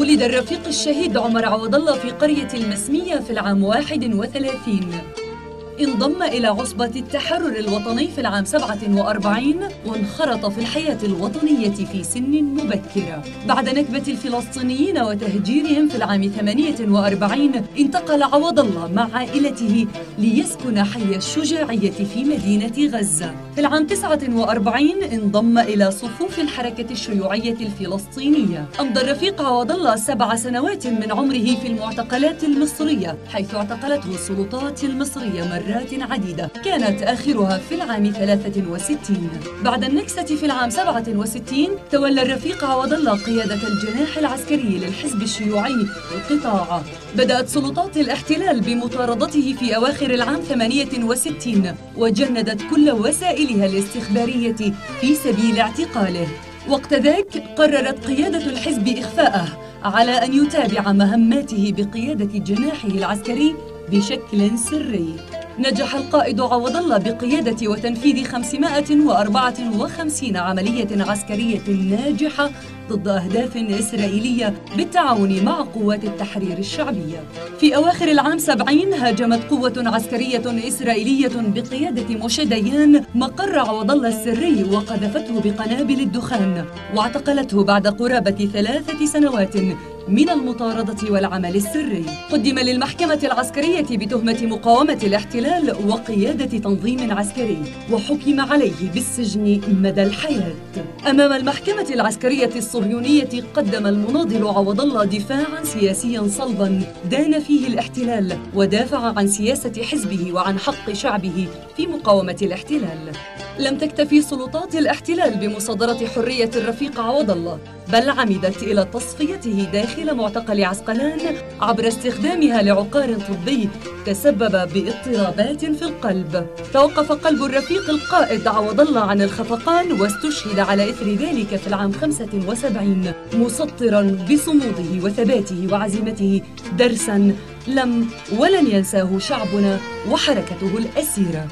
ولد الرفيق الشهيد عمر عوض الله في قرية المسمية في العام 31. انضم إلى عصبة التحرر الوطني في العام 47 وانخرط في الحياة الوطنية في سن مبكرة. بعد نكبة الفلسطينيين وتهجيرهم في العام 48 انتقل عوض الله مع عائلته ليسكن حي الشجاعية في مدينة غزة. في العام 49 انضم إلى صفوف الحركة الشيوعية الفلسطينية. أمضى الرفيق عوض الله 7 سنوات من عمره في المعتقلات المصرية، حيث اعتقلته السلطات المصرية مرات عديدة، كانت آخرها في العام 63. بعد النكسة في العام 67 تولى الرفيق عوض الله قيادة الجناح العسكري للحزب الشيوعي القطاع. بدأت سلطات الاحتلال بمطاردته في أواخر العام 68 وجندت كل وسائلها الاستخبارية في سبيل اعتقاله. وقت ذاك قررت قيادة الحزب إخفاءه على أن يتابع مهماته بقيادة جناحه العسكري بشكل سري. نجح القائد عوض الله بقيادة وتنفيذ 554 عملية عسكرية ناجحة ضد أهداف إسرائيلية بالتعاون مع قوات التحرير الشعبية. في أواخر العام 70 هاجمت قوة عسكرية إسرائيلية بقيادة موشي ديان مقر عوض الله السري وقذفته بقنابل الدخان، واعتقلته بعد قرابة 3 سنوات من المطاردة والعمل السري. قدم للمحكمة العسكرية بتهمة مقاومة الاحتلال وقيادة تنظيم عسكري، وحكم عليه بالسجن مدى الحياة. أمام المحكمة العسكرية الصهيونية قدم المناضل عوض الله دفاعاً سياسياً صلباً دان فيه الاحتلال، ودافع عن سياسة حزبه وعن حق شعبه في مقاومة الاحتلال. لم تكتفي سلطات الاحتلال بمصادرة حرية الرفيق عوض الله، بل عمدت إلى تصفيته داخل معتقل عسقلان عبر استخدامها لعقار طبي تسبب باضطرابات في القلب. توقف قلب الرفيق القائد عوض الله عن الخفقان واستشهد على إثر ذلك في العام 75، مسطرا بصموده وثباته وعزيمته درسا لم ولن ينساه شعبنا وحركته الأسيرة.